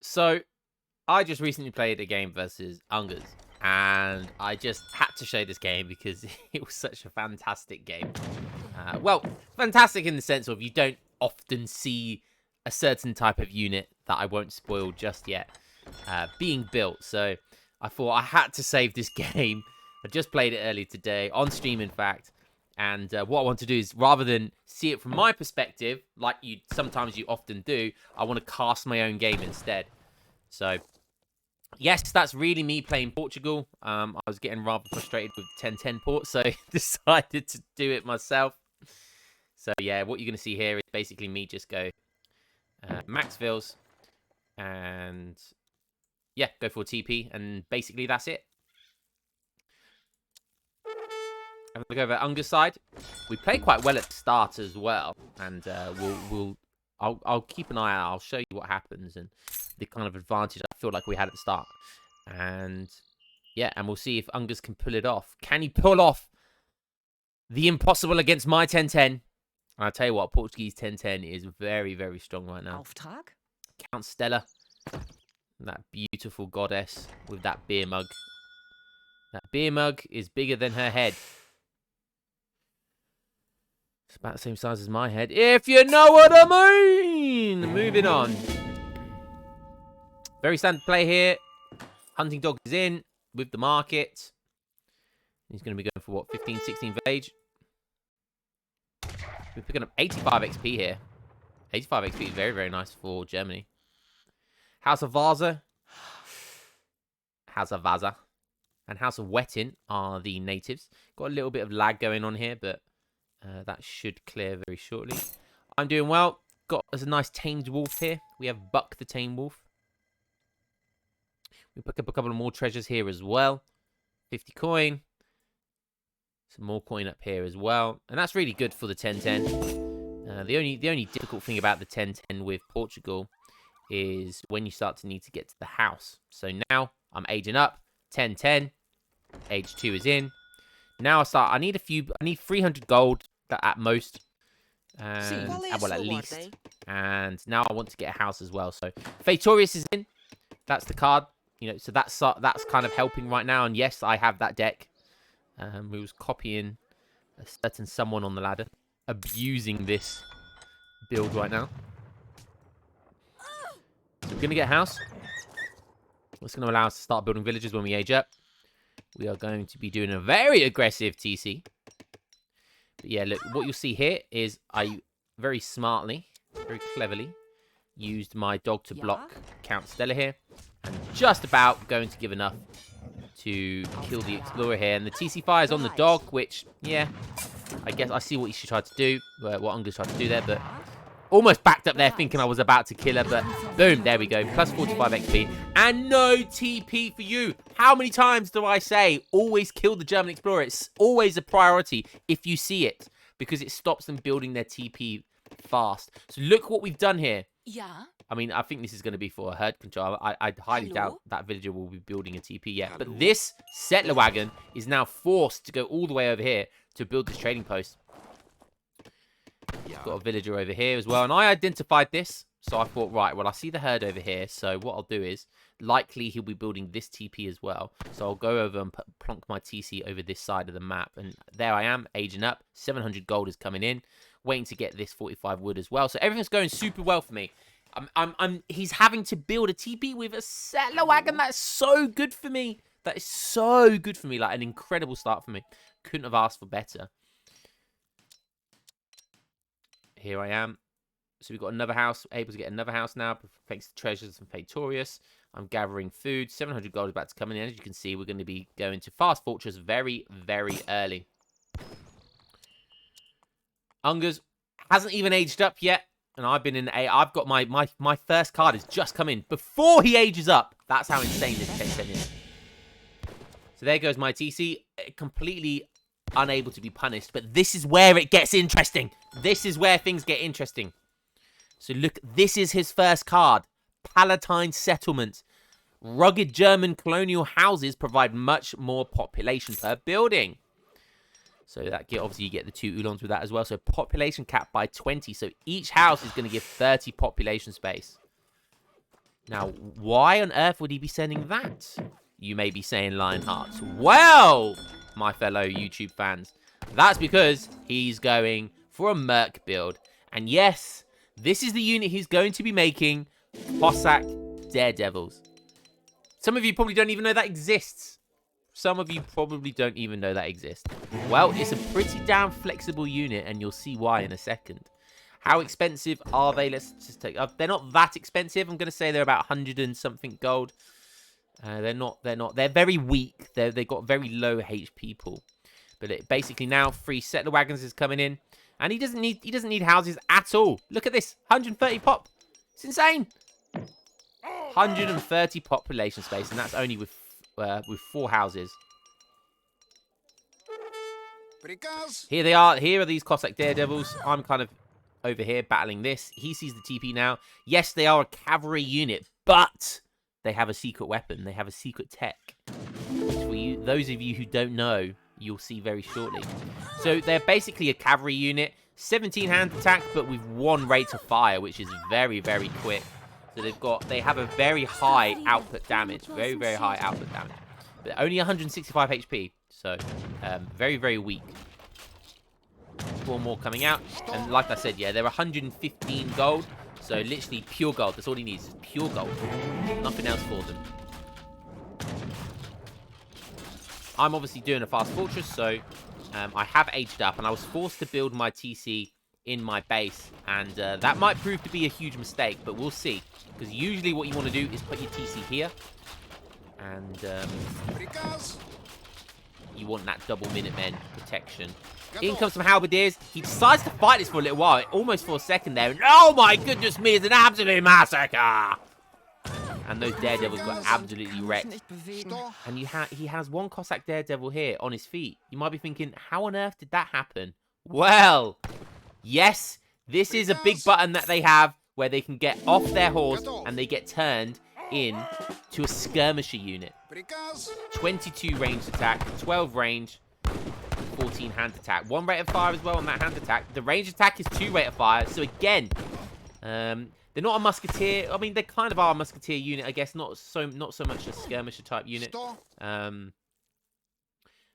So, I just recently played a game versus Ungers, and I just had to show this game because it was such a fantastic game. Well, fantastic in the sense of you don't often see a certain type of unit that I won't spoil just yet being built. So, I thought I had to save this game. I just played it earlier today, on stream in fact. And what I want to do is, rather than see it from my perspective, like sometimes you often do, I want to cast my own game instead. So, yes, that's really me playing Portugal. I was getting rather frustrated with 10-10 port, so decided to do it myself. So, yeah, what you're going to see here is basically me just go max fills and, yeah, go for a TP, and basically that's it. Have a look over at Unger's side. We played quite well at the start as well, and I'll keep an eye out. I'll show you what happens and the kind of advantage I feel like we had at the start. And yeah, and we'll see if Ungers can pull it off. Can he pull off the impossible against my 10-10? And I'll tell you what, Portuguese 10-10 is very, very strong right now. Auftrag? Count Stella, that beautiful goddess with that beer mug. That beer mug is bigger than her head. It's about the same size as my head, if you know what I mean. Moving on. Very standard play here. Hunting dog is in with the market. He's going to be going for what, 15, 16 of age. We're picking up 85 XP here. 85 XP is very, very nice for Germany. House of Vaza. House of Vaza. And House of Wettin are the natives. Got a little bit of lag going on here, but that should clear very shortly. I'm doing well. Got us a nice tamed wolf here. We have Buck the tamed wolf. We pick up a couple of more treasures here as well. 50 coin. Some more coin up here as well. And that's really good for the 10-10. The only difficult thing about the 10-10 with Portugal is when you start to need to get to the house. So now I'm aging up. 10-10. Age 2 is in. Now I need 300 gold at most. Well, at least. And now I want to get a house as well. So Fatorius is in. That's the card. You know, so that's kind of helping right now. And yes, I have that deck. We was copying a certain someone on the ladder, abusing this build right now. So we're gonna get a house. It's going to allow us to start building villages when we age up. We are going to be doing a very aggressive TC. But yeah, look, what you'll see here is I very smartly, very cleverly used my dog to block Count Stella here. And just about going to give enough to kill the Explorer here. And the TC fire is on the dog, which, yeah, I guess I see what she tried to do, what Ungers tried to do there, but almost backed up there thinking I was about to kill her, but boom, there we go. Plus 45 XP. And no TP for you. How many times do I say, always kill the German Explorer? It's always a priority if you see it, because it stops them building their TP fast. So look what we've done here. Yeah. I mean, I think this is going to be for a herd control. I highly doubt that villager will be building a TP yet. But this settler wagon is now forced to go all the way over here to build this trading post. Got a villager over here as well. And I identified this. So I thought, right, well, I see the herd over here. So what I'll do is, likely he'll be building this TP as well. So I'll go over and plonk my TC over this side of the map. And there I am, aging up. 700 gold is coming in. Waiting to get this 45 wood as well. So everything's going super well for me. He's having to build a TP with a settler wagon. That's so good for me. That is so good for me. Like, an incredible start for me. Couldn't have asked for better. Here I am. So we've got another house. Able to get another house now. Thanks to treasures and Fatorius. I'm gathering food. 700 gold is about to come in. As you can see, we're going to be going to Fast Fortress very, very early. Ungers hasn't even aged up yet. And I've been in A. I've got my first card has just come in before he ages up. That's how insane this 10-10 is. So there goes my TC. Completely unable to be punished. But this is where it gets interesting. This is where things get interesting. So look, this is his first card. Palatine Settlement. Rugged German colonial houses provide much more population per building. So that obviously you get the 2 Oolongs with that as well. So population cap by 20. So each house is going to give 30 population space. Now, why on earth would he be sending that? You may be saying, Lionhearts. Well, my fellow YouTube fans, that's because he's going for a Merc build. And yes, this is the unit he's going to be making, Cossack Daredevils. Some of you probably don't even know that exists. Some of you probably don't even know that exists. Well, it's a pretty damn flexible unit, and you'll see why in a second. How expensive are they? Let's just take... they're not that expensive. I'm going to say they're about 100 and something gold. They're not. They're very weak. They've got very low HP pool. But basically now, 3 settler wagons is coming in. And he doesn't need houses at all. Look at this. 130 pop. It's insane. 130 population space. And that's only with 4 houses. Here they are. Here are these Cossack Daredevils. I'm kind of over here battling this. He sees the TP now. Yes, they are a cavalry unit, but they have a secret weapon. They have a secret tech. Which for you, those of you who don't know, you'll see very shortly. So they're basically a cavalry unit. 17 hand attack, but with 1 rate of fire, which is very, very quick. So they have a very high output damage. Very, very high output damage. But only 165 HP. So, very, very weak. 4 more coming out. And like I said, yeah, they're 115 gold. So literally pure gold. That's all he needs is pure gold. Nothing else for them. I'm obviously doing a fast fortress, so I have aged up. And I was forced to build my TC in my base. And that might prove to be a huge mistake, but we'll see. Because usually what you want to do is put your TC here. And you want that double Minutemen protection. In comes some halberdiers. He decides to fight this for a little while. Almost for a second there. And oh my goodness me, it's an absolute massacre. And those Daredevils got absolutely wrecked. And he has 1 Cossack Daredevil here on his feet. You might be thinking, how on earth did that happen? Well, yes, this is a big button that they have where they can get off their horse and they get turned in to a skirmisher unit. 22 range attack, 12 range, 14 hand attack. 1 rate of fire as well on that hand attack. The range attack is 2 rate of fire. So again, they're not a musketeer. I mean, they kind of are a musketeer unit, I guess. Not so much a skirmisher type unit. But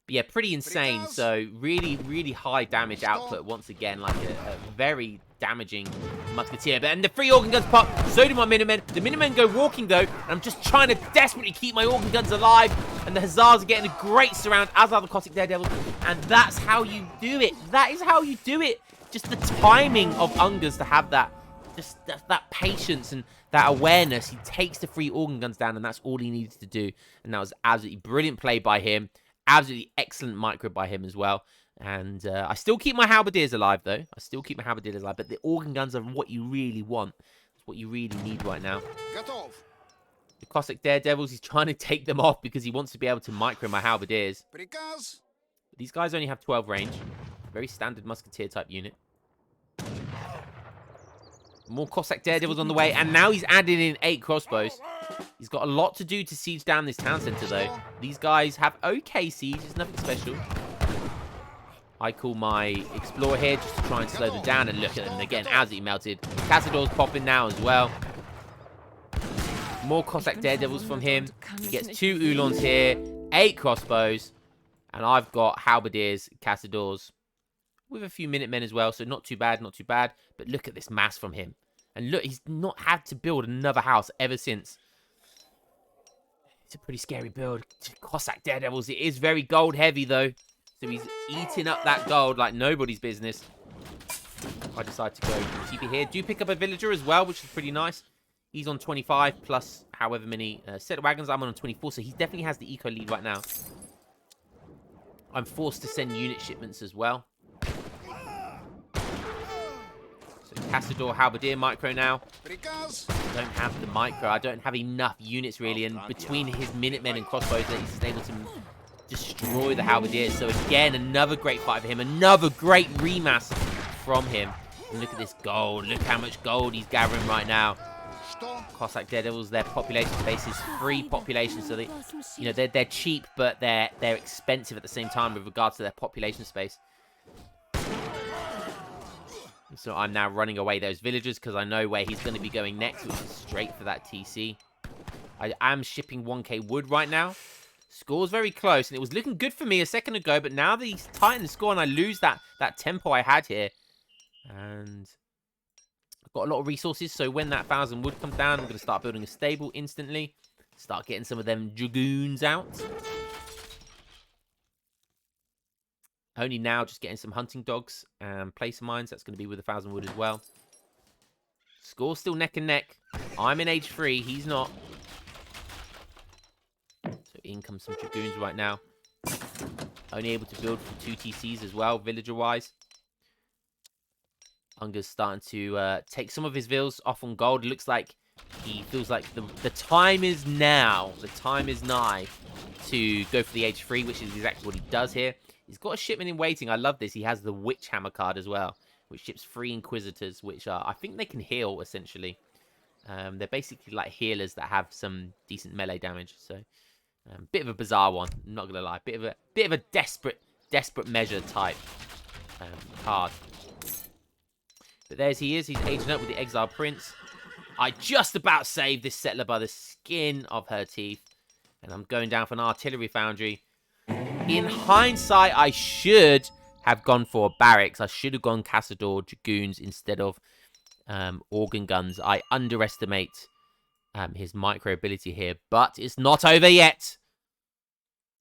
yeah, pretty insane. So really, really high damage output once again, like a very damaging musketeer. And the 3 organ guns pop. So do my Minutemen. The Minutemen go walking though. And I'm just trying to desperately keep my organ guns alive. And the Hussars are getting a great surround, as are the Cossack Daredevils. And that's how you do it. That is how you do it. Just the timing of Ungers to have that. Just that patience and that awareness. He takes the 3 organ guns down, and that's all he needed to do. And that was absolutely brilliant play by him. Absolutely excellent micro by him as well. And I still keep my halberdiers alive, though. I still keep my halberdiers alive. But the organ guns are what you really want. It's what you really need right now. The Cossack Daredevils, he's trying to take them off because he wants to be able to micro my halberdiers. These guys only have 12 range. Very standard musketeer type unit. More Cossack Daredevils on the way. And now he's adding in 8 crossbows. He's got a lot to do to siege down this town center, though. These guys have okay siege. It's nothing special. I call my explorer here just to try and slow them down. And look at them. They're getting absolutely melted. Cazador's popping now as well. More Cossack Daredevils from him. He gets 2 Ulons here. 8 crossbows. And I've got halberdiers, Cazadors. With a few Minutemen as well. So not too bad, not too bad. But look at this mass from him. And look, he's not had to build another house ever since. It's a pretty scary build. Cossack Daredevils. It is very gold heavy, though. So he's eating up that gold like nobody's business. I decide to go TP here. Do pick up a villager as well, which is pretty nice. He's on 25 plus however many settler wagons. I'm on 24, so he definitely has the eco lead right now. I'm forced to send unit shipments as well. So Cazador halberdier micro now. I don't have the micro. I don't have enough units really, and between his Minutemen and crossbows, he's able to destroy the halberdiers. So again, another great fight for him. Another great remass from him. And look at this gold. Look how much gold he's gathering right now. Cossack Daredevils, their population space is 3 population, so they're cheap, but they're expensive at the same time with regards to their population space. So I'm now running away those villagers because I know where he's going to be going next, which is straight for that TC. I am shipping 1k wood right now. Score's very close, and it was looking good for me a second ago, but now that he's tightened the score and I lose that tempo I had here. And I've got a lot of resources, so when that 1,000 wood comes down, I'm going to start building a stable instantly. Start getting some of them dragoons out. Only now just getting some hunting dogs and placer mines. That's going to be with 1,000 wood as well. Score's still neck and neck. I'm in age 3. He's not. So in comes some dragoons right now. Only able to build for 2 TCs as well, villager-wise. Unger's starting to take some of his vills off on gold. It looks like he feels like the time is now. The time is nigh to go for the age 3, which is exactly what he does here. He's got a shipment in waiting. I love this. He has the Witch Hammer card as well, which ships 3 Inquisitors, which are, I think they can heal, essentially. They're basically like healers that have some decent melee damage. So, bit of a bizarre one. I'm not gonna lie. Bit of a desperate measure type card. But there's he is. He's aging up with the Exiled Prince. I just about saved this settler by the skin of her teeth, and I'm going down for an artillery foundry. In hindsight, I should have gone for barracks. I should have gone Castador Dragoons instead of organ guns. I underestimate his micro ability here, but it's not over yet.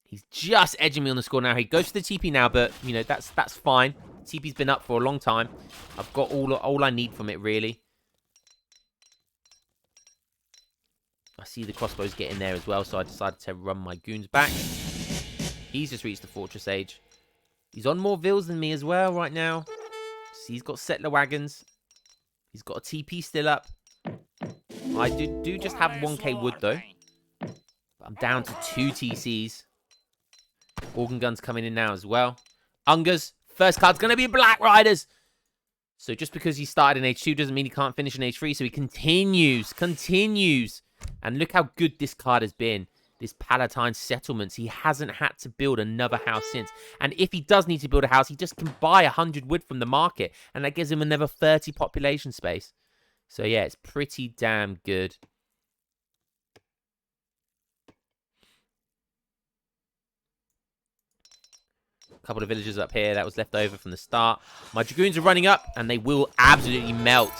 He's just edging me on the score now. He goes for the TP now, but you know that's fine. TP's been up for a long time. I've got all I need from it really. I see the crossbows get in there as well, so I decided to run my goons back. He's just reached the fortress age. He's on more vills than me as well right now. See, he's got settler wagons. He's got a TP still up. I do just have 1k wood though. But I'm down to 2 TCs. Organ guns coming in now as well. Unger's first card's going to be Black Riders. So just because he started in age 2 doesn't mean he can't finish in age 3. So he continues. And look how good this card has been. This Palatine Settlements. He hasn't had to build another house since. And if he does need to build a house, he just can buy 100 wood from the market. And that gives him another 30 population space. So yeah, it's pretty damn good. A couple of villagers up here that was left over from the start. My Dragoons are running up, and they will absolutely melt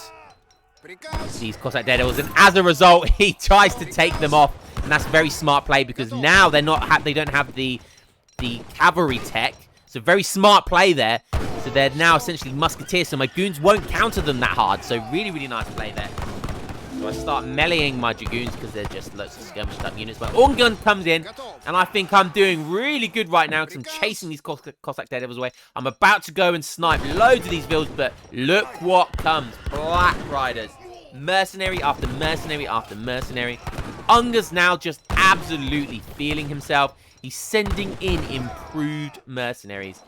these Cossack Daredevils. And as a result, he tries to take them off. And that's a very smart play because now they don't have the cavalry tech. It's a very smart play there. So they're now essentially musketeers. So my goons won't counter them that hard. So really, really nice play there. So I start meleeing my dragoons because they're just lots of skirmished up units. My organ gun comes in, and I think I'm doing really good right now because I'm chasing these Cossack Daredevils away. I'm about to go and snipe loads of these vills, but look what comes. Black Riders. Mercenary after mercenary after mercenary. Unger's now just absolutely feeling himself. He's sending in improved mercenaries.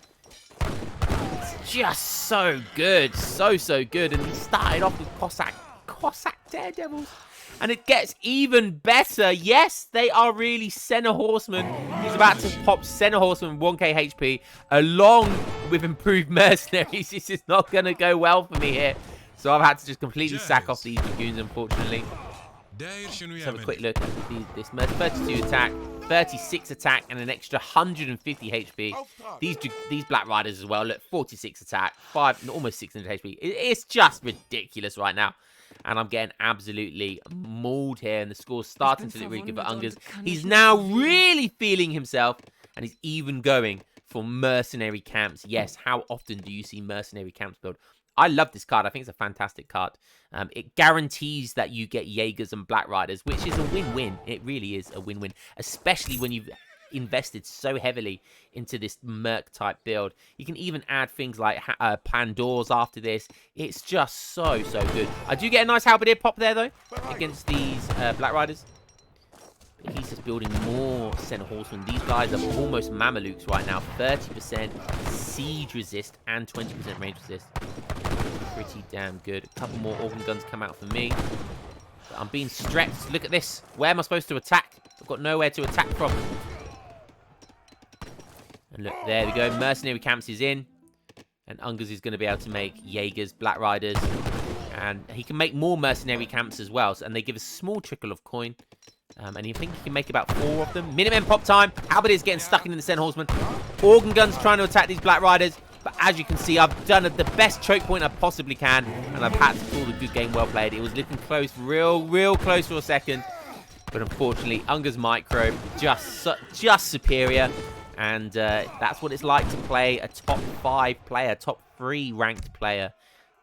It's just so good. So good. And he started off with Cossack Daredevils. And it gets even better. Yes, they are really Senna Horsemen. He's about to pop Senna Horsemen 1k HP along with improved mercenaries. This is not going to go well for me here. So I've had to just completely sack off these dragoons, unfortunately. Let's have a quick look at this 32 attack, 36 attack, and an extra 150 HP. These Black Riders as well. Look, 46 attack, almost 600 HP. It's just ridiculous right now. And I'm getting absolutely mauled here. And the score's starting to look really good for Unger's. He's now really feeling himself. And he's even going for mercenary camps. Yes, how often do you see mercenary camps build? I love this card. I think it's a fantastic card. It guarantees that you get Jaegers and Black Riders, which is a win-win. It really is a win-win, especially when you've invested so heavily into this Merc-type build. You can even add things like Pandours after this. It's just so good. I do get a nice halberdier pop there, though, against these Black Riders. But he's just building more Senna Horsemen. These guys are almost Mamelukes right now. 30% siege resist and 20% range resist. Pretty damn good. A couple more organ guns come out for me. But I'm being stretched. Look at this. Where am I supposed to attack? I've got nowhere to attack from. And look, there we go. Mercenary camps is in. And Unger's is going to be able to make Jaegers, Black Riders. And he can make more mercenary camps as well. And they give a small trickle of coin. And you think he can make about 4 of them. Minutemen pop time. Halberdiers getting stuck in the Sen Horseman. Organ Guns trying to attack these Black Riders. But as you can see, I've done the best choke point I possibly can. And I've had to call the good game well played. It was looking close, real close for a second. But unfortunately, Unger's micro just superior. And that's what it's like to play a top 5 player, top 3 ranked player.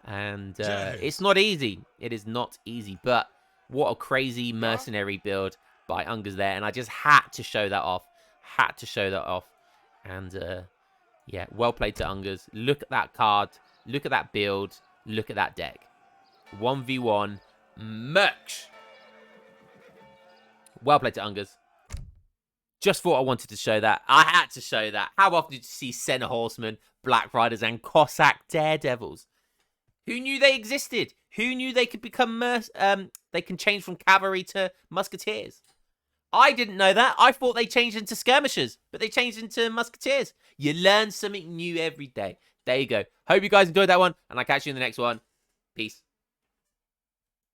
And it's not easy. It is not easy. But what a crazy mercenary build by Unger's there. And I just had to show that off. And yeah, well played to Unger's. Look at that card. Look at that build. Look at that deck. 1v1 merch. Well played to Unger's. Just thought I wanted to show that. I had to show that. How often did you see Sen Horsemen, Black Riders, and Cossack Daredevils? Who knew they existed? Who knew they could become they can change from cavalry to musketeers? I didn't know that. I thought they changed into skirmishers, but they changed into musketeers. You learn something new every day. There you go. Hope you guys enjoyed that one, and I'll catch you in the next one. Peace.